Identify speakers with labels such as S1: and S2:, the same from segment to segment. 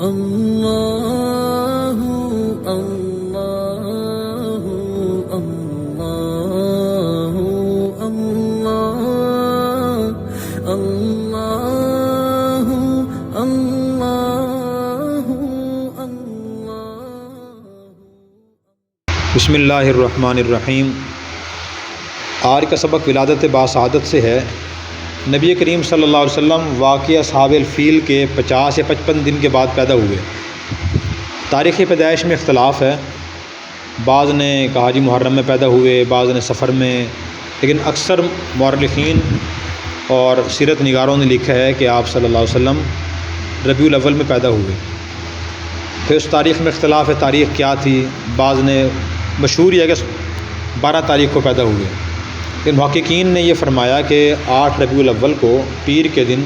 S1: اللہ اللہ اللہ اللہ اللہ اللہ۔
S2: بسم اللہ الرحمن الرحیم۔ آج کا سبق ولادت باسعادت سے ہے۔ نبی کریم صلی اللہ علیہ وسلم واقعہ اصحاب الفیل کے 50 یا 55 دن کے بعد پیدا ہوئے۔ تاریخ پیدائش میں اختلاف ہے، بعض نے کہا جی محرم میں پیدا ہوئے، بعض نے سفر میں، لیکن اکثر مورخین اور سیرت نگاروں نے لکھا ہے کہ آپ صلی اللہ علیہ وسلم ربیع الاول میں پیدا ہوئے۔ پھر اس تاریخ میں اختلاف ہے تاریخ کیا تھی، بعض نے مشہور یہ ہے کہ 12 تاریخ کو پیدا ہوئے، لیکن محققین نے یہ فرمایا کہ 8 ربیع الاول کو پیر کے دن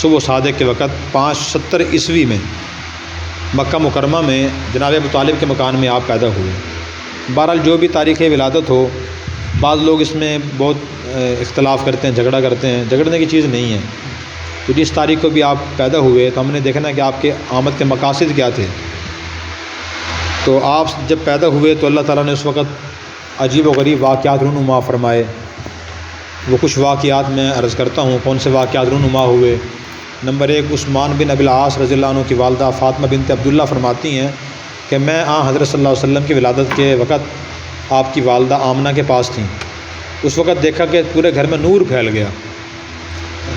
S2: صبح صادق کے وقت 570 عیسوی میں مکہ مکرمہ میں جناب ابو طالب کے مکان میں آپ پیدا ہوئے۔ بہرحال جو بھی تاریخ ولادت ہو، بعض لوگ اس میں بہت اختلاف کرتے ہیں، جھگڑا کرتے ہیں، جھگڑنے کی چیز نہیں ہے۔ تو جس تاریخ کو بھی آپ پیدا ہوئے تو ہم نے دیکھنا کہ آپ کے آمد کے مقاصد کیا تھے۔ تو آپ جب پیدا ہوئے تو اللہ تعالیٰ نے اس وقت عجیب و غریب واقعات رونما فرمائے۔ وہ کچھ واقعات میں عرض کرتا ہوں کون سے واقعات رونما ہوئے۔ نمبر 1، عثمان بن ابی العاص رضی اللہ عنہ کی والدہ فاطمہ بنت عبداللہ فرماتی ہیں کہ میں حضرت صلی اللہ علیہ وسلم کی ولادت کے وقت آپ کی والدہ آمنہ کے پاس تھیں۔ اس وقت دیکھا کہ پورے گھر میں نور پھیل گیا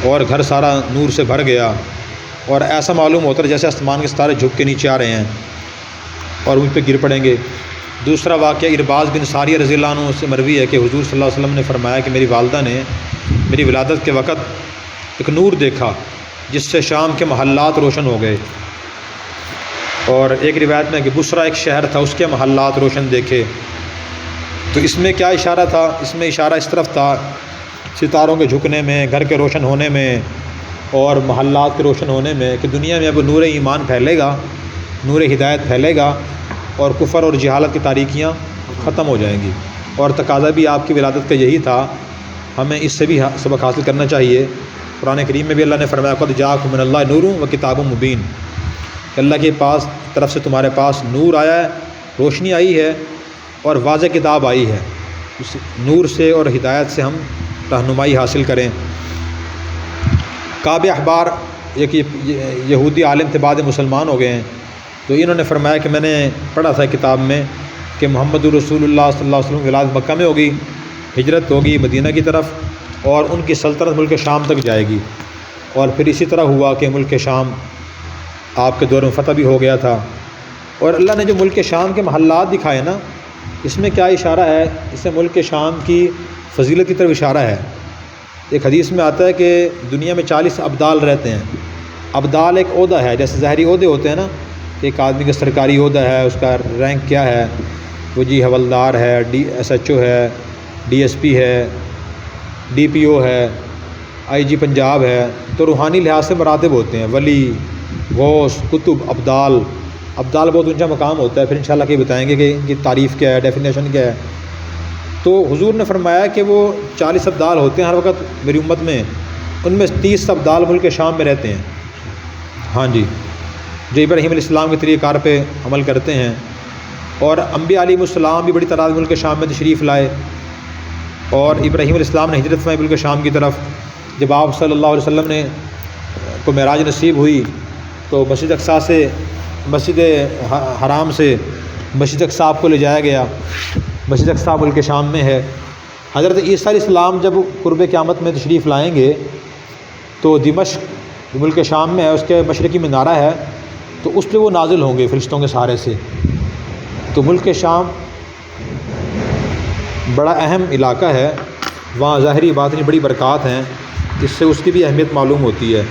S2: اور گھر سارا نور سے بھر گیا، اور ایسا معلوم ہوتا ہے جیسے آسمان کے ستارے جھک کے نیچے آ رہے ہیں اور مجھ پہ گر پڑیں گے۔ دوسرا واقعہ ارباز بن ساریہ رضی اللہ عنہ سے مروی ہے کہ حضور صلی اللہ علیہ وسلم نے فرمایا کہ میری والدہ نے میری ولادت کے وقت ایک نور دیکھا جس سے شام کے محلات روشن ہو گئے، اور ایک روایت میں کہ بصرہ ایک شہر تھا اس کے محلات روشن دیکھے۔ تو اس میں کیا اشارہ تھا؟ اس میں اشارہ اس طرف تھا ستاروں کے جھکنے میں، گھر کے روشن ہونے میں اور محلات کے روشن ہونے میں، کہ دنیا میں اب نور ایمان پھیلے گا، نور ہدایت پھیلے گا اور کفر اور جہالت کی تاریکیاں ختم ہو جائیں گی۔ اور تقاضا بھی آپ کی ولادت کا یہی تھا، ہمیں اس سے بھی سبق حاصل کرنا چاہیے۔ قرآن کریم میں بھی اللہ نے فرمایا قد جاءکم من اللہ نور و کتاب مبین، کہ اللہ کے پاس طرف سے تمہارے پاس نور آیا ہے، روشنی آئی ہے اور واضح کتاب آئی ہے۔ اس نور سے اور ہدایت سے ہم رہنمائی حاصل کریں۔ کعب احبار ایک یہودی عالم تھے، بعد مسلمان ہو گئے ہیں، تو انہوں نے فرمایا کہ میں نے پڑھا تھا کتاب میں کہ محمد رسول اللہ صلی اللہ علیہ وسلم ولادت مکہ میں ہوگی، ہجرت ہوگی مدینہ کی طرف، اور ان کی سلطنت ملک شام تک جائے گی۔ اور پھر اسی طرح ہوا کہ ملک شام آپ کے دور میں فتح بھی ہو گیا تھا۔ اور اللہ نے جو ملک شام کے محلات دکھائے نا، اس میں کیا اشارہ ہے؟ اس سے ملک شام کی فضیلت کی طرف اشارہ ہے۔ ایک حدیث میں آتا ہے کہ دنیا میں 40 ابدال رہتے ہیں۔ ابدال ایک عہدہ ہے، جیسے ظاہری عہدے ہوتے ہیں نا، ایک آدمی کا سرکاری عہدہ ہے، اس کا رینک کیا ہے، وہ جی حوالدار ہے، SHO ہے، DSP ہے، DPO ہے، IG پنجاب ہے۔ تو روحانی لحاظ سے مراتب ہوتے ہیں، ولی، غوث، قطب، ابدال۔ ابدال بہت اونچا مقام ہوتا ہے، پھر انشاءاللہ کہ بتائیں گے کہ ان کی تعریف کیا ہے، ڈیفینیشن کیا ہے۔ تو حضور نے فرمایا کہ وہ 40 ابدال ہوتے ہیں ہر وقت میری امت میں، ان میں 30 ابدال ملک شام میں رہتے ہیں، ہاں جی، جو ابراہیم علیہ السلام کے طریقہ کار پہ عمل کرتے ہیں۔ اور انبیاء علیہ السلام بھی بڑی تعداد ملک شام میں تشریف لائے، اور ابراہیم علیہ السلام نے ہجرت فرمائی ملک شام کی طرف۔ جب آپ صلی اللہ علیہ وسلم نے کو معراج نصیب ہوئی تو مسجد اقصیٰ سے، مسجد حرام سے مسجد اقصیٰ کو لے جایا گیا۔ مسجد اقصیٰ ملک شام میں ہے۔ حضرت عیسیٰ علیہ السلام جب قرب قیامت میں تشریف لائیں گے تو دمشق ملک شام میں ہے، اس کے مشرقی منارہ ہے، تو اس پہ وہ نازل ہوں گے فرشتوں کے سہارے سے۔ تو ملک شام بڑا اہم علاقہ ہے، وہاں ظاہری باطنی بڑی برکات ہیں، اس سے اس کی بھی اہمیت معلوم ہوتی ہے۔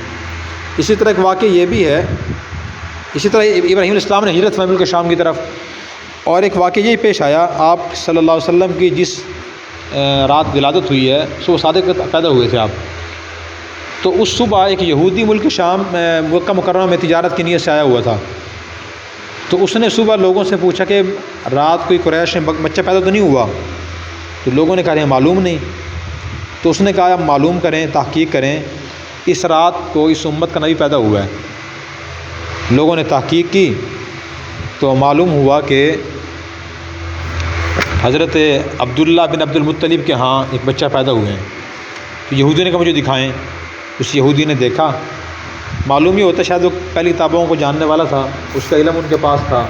S2: اسی طرح ایک واقعہ یہ بھی ہے، اسی طرح ابراہیم علیہ السلام نے ہجرت فرمائی ملک شام کی طرف، اور ایک واقعہ یہی پیش آیا، آپ صلی اللہ علیہ وسلم کی جس رات ولادت ہوئی ہے صبح صادق پیدا ہوئے تھے آپ، تو اس صبح ایک یہودی ملک شام مکہ مکرمہ میں تجارت کی نیت سے آیا ہوا تھا۔ تو اس نے صبح لوگوں سے پوچھا کہ رات کوئی قریش میں بچہ پیدا تو نہیں ہوا؟ تو لوگوں نے کہا معلوم نہیں۔ تو اس نے کہا آپ معلوم کریں، تحقیق کریں، اس رات کو اس امت کا نبی پیدا ہوا ہے۔ لوگوں نے تحقیق کی تو معلوم ہوا کہ حضرت عبداللہ بن عبد المطلب کے ہاں ایک بچہ پیدا ہوئے ہیں۔ تو یہودی نے کہا مجھے دکھائیں۔ اس یہودی نے دیکھا، معلوم یہ ہوتا شاید وہ پہلی کتابوں کو جاننے والا تھا، اس کا علم ان کے پاس تھا۔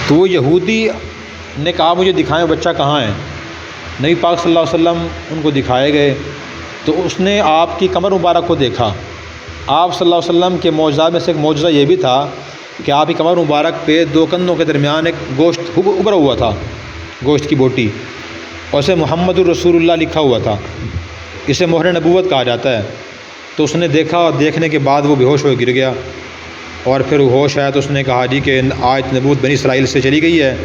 S2: تو وہ یہودی نے کہا مجھے دکھائیں بچہ کہاں ہے۔ نبی پاک صلی اللہ علیہ وسلم ان کو دکھائے گئے تو اس نے آپ کی کمر مبارک کو دیکھا۔ آپ صلی اللہ علیہ وسلم کے معجزات میں سے ایک معجزہ یہ بھی تھا کہ آپ کی کمر مبارک پہ دو کندھوں کے درمیان ایک گوشت ابھرا ہوا تھا، گوشت کی بوٹی، اور اسے محمد الرسول اللہ لکھا ہوا تھا۔ اسے مہر نبوت کہا جاتا ہے۔ تو اس نے دیکھا اور دیکھنے کے بعد وہ بے ہوش ہو گر گیا، اور پھر وہ ہوش آیا تو اس نے کہا جی کہ آج نبوت بنی اسرائیل سے چلی گئی ہے،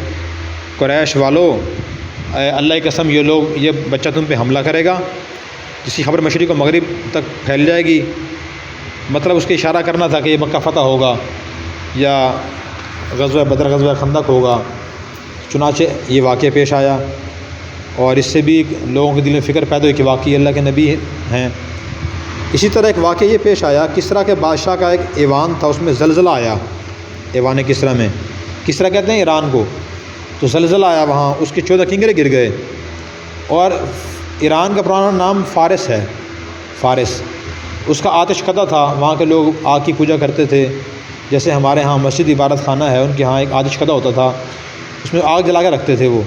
S2: قریش والو اللہ کی قسم یہ بچہ تم پہ حملہ کرے گا، جس کی خبر مشرق و مغرب تک پھیل جائے گی۔ مطلب اس کے اشارہ کرنا تھا کہ یہ مکہ فتح ہوگا یا غزوہ بدر غزوہ خندق ہوگا۔ چنانچہ یہ واقعہ پیش آیا، اور اس سے بھی لوگوں کے دل میں فکر پیدا ہوئی کہ واقعی اللہ کے نبی ہیں۔ اسی طرح ایک واقعہ یہ پیش آیا، کسریٰ کے بادشاہ کا ایک ایوان تھا، اس میں زلزلہ آیا۔ ایوان کسریٰ میں، کسریٰ کہتے ہیں ایران کو، تو زلزلہ آیا وہاں، اس کے 14 کنگرے گر گئے۔ اور ایران کا پرانا نام فارس ہے، فارس۔ اس کا آتش کدہ تھا، وہاں کے لوگ آگ کی پوجا کرتے تھے، جیسے ہمارے ہاں مسجد عبادت خانہ ہے، ان کے ہاں ایک آتش کدہ ہوتا تھا، اس میں آگ جلا کے رکھتے تھے۔ وہ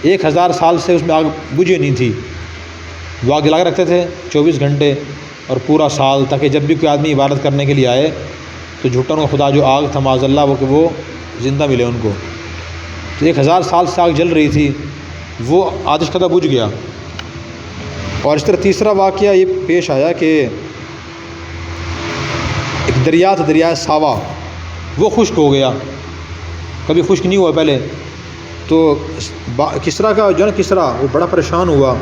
S2: 1000 سال سے اس میں آگ بجھی نہیں تھی، وہ آگ جلا کے رکھتے تھے 24 گھنٹے اور پورا سال، تاکہ جب بھی کوئی آدمی عبادت کرنے کے لیے آئے تو جھوٹوں کا خدا جو آگ تھا معاذ اللہ وہ زندہ ملے ان کو۔ تو 1000 سال سے آگ جل رہی تھی، وہ آتش کدہ بجھ گیا۔ اور اس طرح تیسرا واقعہ یہ پیش آیا کہ ایک دریا تھا، دریائے ساوا، وہ خشک ہو گیا، کبھی خشک نہیں ہوا پہلے۔ تو کسریٰ کا جو ہے نا کسریٰ، وہ بڑا پریشان ہوا،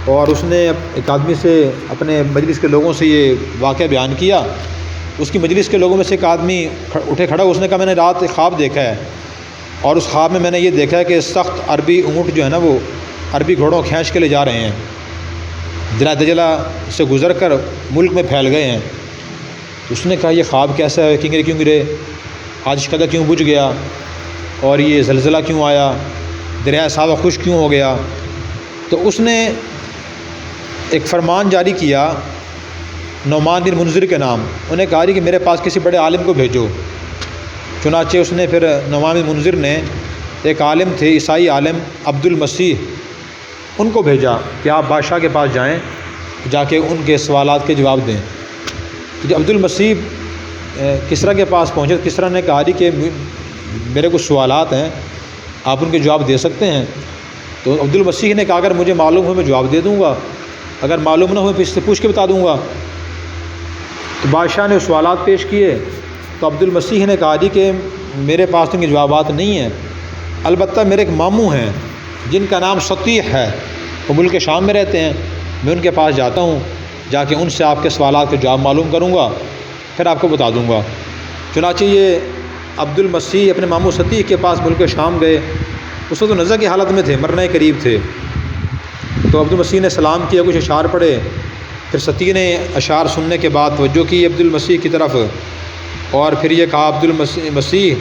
S2: اور اس نے ایک آدمی سے، اپنے مجلس کے لوگوں سے یہ واقعہ بیان کیا۔ اس کی مجلس کے لوگوں میں سے ایک آدمی اٹھے کھڑا، اس نے کہا میں نے رات ایک خواب دیکھا ہے، اور اس خواب میں نے یہ دیکھا ہے کہ سخت عربی اونٹ جو ہے نا وہ عربی گھوڑوں کھینچ کے لے جا رہے ہیں، دریا دجلہ سے گزر کر ملک میں پھیل گئے ہیں۔ اس نے کہا یہ خواب کیسا ہے، کنگرے کیوں گرے، آتش کدہ کیوں بجھ گیا، اور یہ زلزلہ کیوں آیا، دریائے ساوا خشک کیوں ہو گیا؟ تو اس نے ایک فرمان جاری کیا نعمان بن منذر کے نام، انہیں کہا کہ میرے پاس کسی بڑے عالم کو بھیجو۔ چنانچہ اس نے پھر نعمان بن منذر نے ایک عالم تھے، عیسائی عالم عبد المسیح، ان کو بھیجا کہ آپ بادشاہ کے پاس جائیں، جا کے ان کے سوالات کے جواب دیں۔ جب عبد المسیح کسریٰ کے پاس پہنچے، کسریٰ نے کہا کہ میرے کچھ سوالات ہیں، آپ ان کے جواب دے سکتے ہیں؟ تو عبد المسیح نے کہا اگر مجھے معلوم ہو میں جواب دے دوں گا، اگر معلوم نہ ہو پھر اس سے پوچھ کے بتا دوں گا۔ تو بادشاہ نے سوالات پیش کیے، تو عبد المسیح نے کہا کہ میرے پاس ان کے جوابات نہیں ہیں، البتہ میرے ایک ماموں ہیں جن کا نام سطیح ہے، وہ ملک شام میں رہتے ہیں، میں ان کے پاس جاتا ہوں، جا کے ان سے آپ کے سوالات کے جواب معلوم کروں گا، پھر آپ کو بتا دوں گا۔ چنانچہ یہ عبد المسیح اپنے ماموں سطیح کے پاس ملک شام گئے، اس وقت تو نزع کی حالت میں تھے، مرنے کے قریب تھے۔ تو عبد المسیح نے سلام کیا، کچھ اشعار پڑھے، پھر سطیح نے اشعار سننے کے بعد توجہ کی عبد المسیح کی طرف، اور پھر یہ کہا عبد المسیح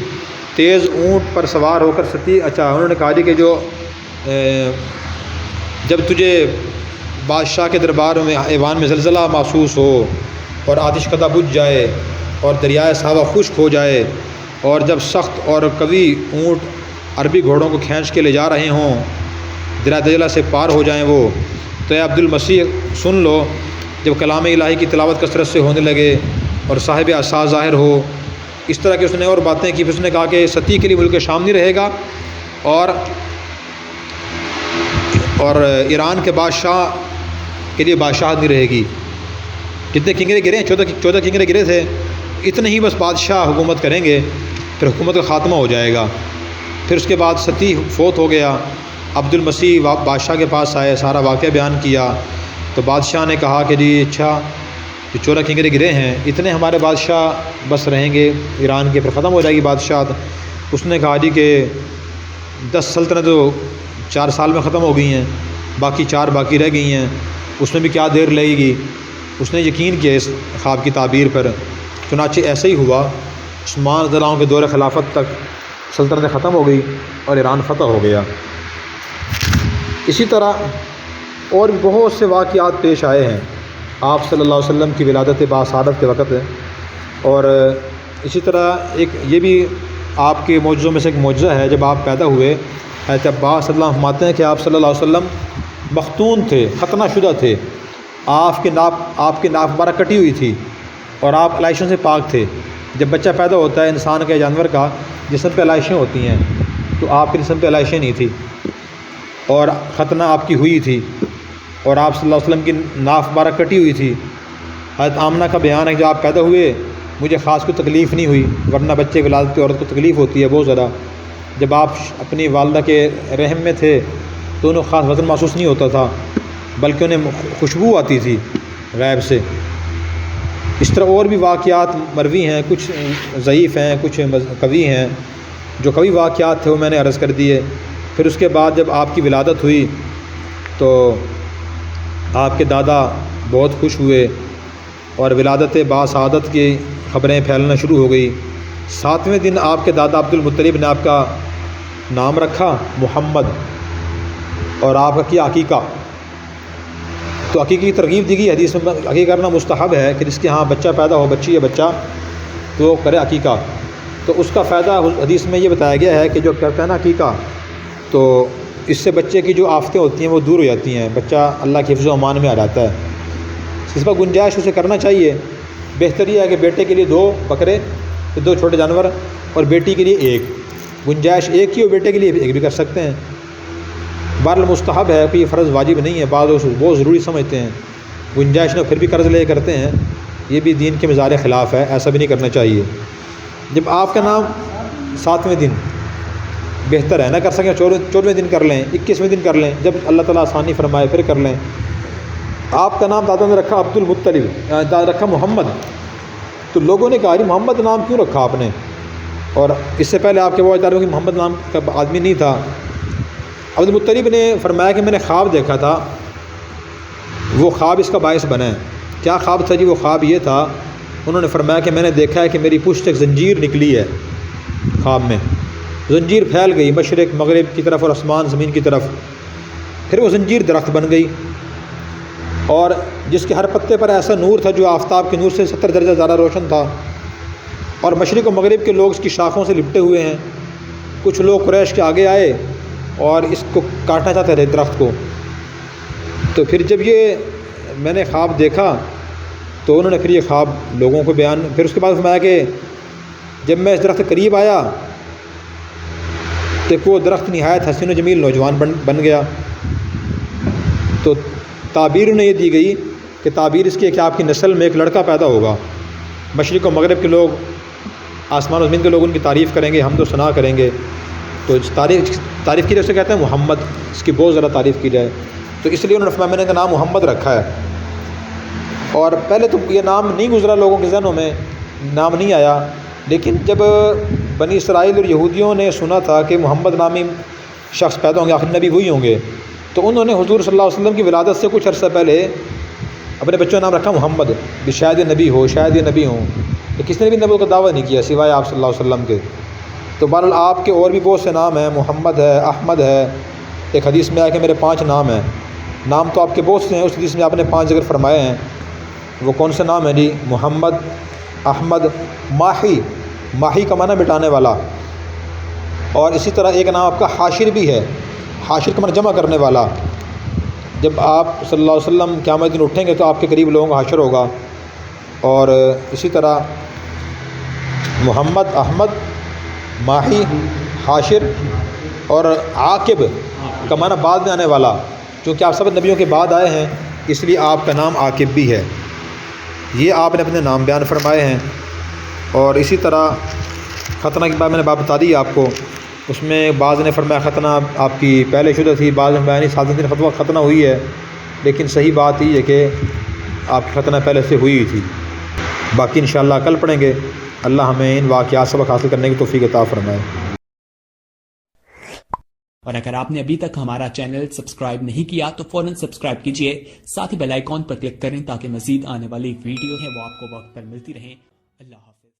S2: تیز اونٹ پر سوار ہو کر سطیح، انہوں نے کہا کہ جو جب تجھے بادشاہ کے دربار میں ایوان میں زلزلہ محسوس ہو اور آتش کدہ بجھ جائے اور دریائے ساوا خشک ہو جائے، اور جب سخت اور قوی اونٹ عربی گھوڑوں کو کھینچ کے لے جا رہے ہوں، دریا دجلہ سے پار ہو جائیں وہ، تو اے عبد المسیح سن لو، جب کلام الہی کی تلاوت کثرت سے ہونے لگے اور صاحب عصا ظاہر ہو، اس طرح کی اس نے اور باتیں کی۔ پھر اس نے کہا کہ سطیح کے لیے ملک شام نہیں رہے گا، اور ایران کے بادشاہ کے لیے بادشاہت نہیں رہے گی۔ جتنے کنگرے گرے ہیں، 14 کنگرے گرے تھے، اتنے ہی بس بادشاہ حکومت کریں گے، پھر حکومت کا خاتمہ ہو جائے گا۔ پھر اس کے بعد سطیح فوت ہو گیا، عبد المسیح بادشاہ کے پاس آئے، سارا واقعہ بیان کیا، تو بادشاہ نے کہا کہ جی اچھا جو 14 کنگرے گرے ہیں، اتنے ہمارے بادشاہ بس رہیں گے ایران کے، پھر ختم ہو جائے گی بادشاہت۔ اس نے کہا جی کہ 10 سلطنتیں تو 4 سال میں ختم ہو گئی ہیں، باقی 4 باقی رہ گئی ہیں، اس میں بھی کیا دیر لگے گی۔ اس نے یقین کیا اس خواب کی تعبیر پر، چنانچہ ایسا ہی ہوا، عثمان رضی اللہ عنہ کے دور خلافت تک سلطنت ختم ہو گئی اور ایران فتح ہو گیا۔ اسی طرح اور بھی بہت سے واقعات پیش آئے ہیں آپ صلی اللہ علیہ وسلم کی ولادت باسعادت کے وقت، اور اسی طرح ایک یہ بھی آپ کے معجزوں میں سے ایک معجزہ ہے، جب آپ پیدا ہوئے حضرت عباس صلی اللہ عنہ فرماتے ہیں کہ آپ صلی اللہ علیہ وسلم مختون تھے، ختنہ شدہ تھے، آپ کی ناف مبارک کٹی ہوئی تھی اور آپ علائشوں سے پاک تھے۔ جب بچہ پیدا ہوتا ہے انسان کا یا جانور کا، جسم پہ علائشیں ہوتی ہیں، تو آپ کے جسم پہ علائشیں نہیں تھی اور ختنہ آپ کی ہوئی تھی، اور آپ صلی اللہ علیہ وسلم کی ناف مبارک کٹی ہوئی تھی۔ حضرت آمنہ کا بیان ہے کہ جب آپ پیدا ہوئے مجھے خاص کوئی تکلیف نہیں ہوئی، ورنہ بچے ولادت کی عورت کو تکلیف ہوتی ہے بہت زیادہ۔ جب آپ اپنی والدہ کے رحم میں تھے تو انہیں خاص وزن محسوس نہیں ہوتا تھا، بلکہ انہیں خوشبو آتی تھی غیب سے۔ اس طرح اور بھی واقعات مروی ہیں، کچھ ضعیف ہیں، کچھ قوی ہیں۔ جو قوی واقعات تھے وہ میں نے عرض کر دیے۔ پھر اس کے بعد جب آپ کی ولادت ہوئی تو آپ کے دادا بہت خوش ہوئے اور ولادت باسعادت کی خبریں پھیلنا شروع ہو گئی۔ 7ویں دن آپ کے دادا عبد المطلب نے آپ کا نام رکھا محمد، اور آپ کا کیا عقیقہ۔ تو عقیقے کی ترغیب دی گئی، حدیث میں عقیقہ کرنا مستحب ہے کہ جس کے ہاں بچہ پیدا ہو، بچی یا بچہ، تو وہ کرے عقیقہ۔ تو اس کا فائدہ حدیث میں یہ بتایا گیا ہے کہ جو کرتا ہے نا عقیقہ، تو اس سے بچے کی جو آفتیں ہوتی ہیں وہ دور ہو جاتی ہیں، بچہ اللہ کے حفظ و امان میں آ جاتا ہے۔ اس پر گنجائش اسے کرنا چاہیے۔ بہتر یہ ہے کہ بیٹے کے لیے 2 بکرے، 2 چھوٹے جانور، اور بیٹی کے لیے 1۔ گنجائش 1 کی اور بیٹے کے لیے 1 بھی کر سکتے ہیں۔ بہرحال مستحب ہے کہ یہ فرض واجب نہیں ہے، بعض وہ ضروری سمجھتے ہیں، گنجائش نہ پھر بھی قرض لے کرتے ہیں، یہ بھی دین کے مزار خلاف ہے، ایسا بھی نہیں کرنا چاہیے۔ جب آپ کا نام 7ویں دن بہتر ہے، نہ کر سکیں 14ویں دن کر لیں، 21ویں دن کر لیں، جب اللہ تعالیٰ آسانی فرمائے پھر کر لیں۔ آپ کا نام دادا نے رکھا عبد المطلب، دادا رکھا محمد، تو لوگوں نے کہا جی محمد نام کیوں رکھا آپ نے؟ اور اس سے پہلے آپ کے وہ اداروں کہ محمد نام کا آدمی نہیں تھا۔ عبد المطلب نے فرمایا کہ میں نے خواب دیکھا تھا، وہ خواب اس کا باعث بنا ہے۔ کیا خواب تھا جی؟ وہ خواب یہ تھا، انہوں نے فرمایا کہ میں نے دیکھا ہے کہ میری پشت ایک زنجیر نکلی ہے خواب میں، زنجیر پھیل گئی مشرق مغرب کی طرف اور آسمان زمین کی طرف، پھر وہ زنجیر درخت بن گئی، اور جس کے ہر پتے پر ایسا نور تھا جو آفتاب کے نور سے 70 درجہ زیادہ روشن تھا، اور مشرق و مغرب کے لوگ اس کی شاخوں سے لپٹے ہوئے ہیں۔ کچھ لوگ قریش کے آگے آئے اور اس کو کاٹنا چاہتے تھے درخت کو۔ تو پھر جب یہ میں نے خواب دیکھا تو انہوں نے پھر یہ خواب لوگوں کو بیان، پھر اس کے بعد فرمایا کہ جب میں اس درخت کے قریب آیا تو وہ درخت نہایت حسین و جمیل نوجوان بن گیا۔ تو تعبیر انہیں یہ دی گئی کہ تعبیر اس کی ہے کہ آپ کی نسل میں ایک لڑکا پیدا ہوگا، مشرق و مغرب کے لوگ، آسمان و زمین کے لوگ ان کی تعریف کریں گے، حمد و ثنا کریں گے۔ تو تعریف کی جائے اسے کہتے ہیں محمد، اس کی بہت زیادہ تعریف کی جائے، تو اس لیے انہوں نے فرمایا میں نے کا نام محمد رکھا ہے۔ اور پہلے تو یہ نام نہیں گزرا، لوگوں کے ذہنوں میں نام نہیں آیا، لیکن جب بنی اسرائیل اور یہودیوں نے سنا تھا کہ محمد نامی شخص پیدا ہوں گے، آخر نبی وہی ہوں گے، تو انہوں نے حضور صلی اللہ علیہ وسلم کی ولادت سے کچھ عرصہ پہلے اپنے بچوں کا نام رکھا محمد، بھی شاید یہ نبی ہو، شاید یہ نبی ہوں۔ تو کسی نے بھی نبی کا دعویٰ نہیں کیا سوائے آپ صلی اللہ علیہ وسلم کے۔ تو بہرحال آپ کے اور بھی بہت سے نام ہیں، محمد ہے، احمد ہے، ایک حدیث میں آیا کہ میرے 5 نام ہیں۔ نام تو آپ کے بہت سے ہیں، اس حدیث میں آپ نے 5 ذکر فرمائے ہیں۔ وہ کون سے نام ہیں جی؟ محمد، احمد، ماہی، ماہی کا معنی مٹانے والا، اور اسی طرح ایک نام آپ کا حاشر بھی ہے، حاشر کا معنی جمع کرنے والا۔ جب آپ صلی اللہ علیہ وسلم قیامت دن اٹھیں گے تو آپ کے قریب لوگوں کا حشر ہوگا۔ اور اسی طرح محمد، احمد، ماہی، حاشر اور عاقب کا معنی بعد میں آنے والا، چونکہ آپ سب نبیوں کے بعد آئے ہیں اس لیے آپ کا نام عاقب بھی ہے۔ یہ آپ نے اپنے نام بیان فرمائے ہیں۔ اور اسی طرح ختنہ کے بعد میں نے بات بتا دی آپ کو، اس میں بعض نے فرمایا ختنہ آپ کی پہلے شدہ تھی، بعض نے بیانی 7 دن ختنہ ہوئی ہے، لیکن صحیح بات یہ ہے کہ آپ کی ختنہ پہلے سے ہوئی تھی۔ باقی انشاءاللہ کل پڑھیں گے۔ اللہ ہمیں ان واقعات سبق حاصل کرنے کی توفیق عطا فرمائے۔
S3: اور اگر آپ نے ابھی تک ہمارا چینل سبسکرائب نہیں کیا تو فوراً سبسکرائب کیجئے، ساتھ ہی بیل آئیکن پر کلک کریں تاکہ مزید آنے والی ویڈیو ہیں وہ آپ کو وقت پر ملتی رہیں۔ اللہ حافظ.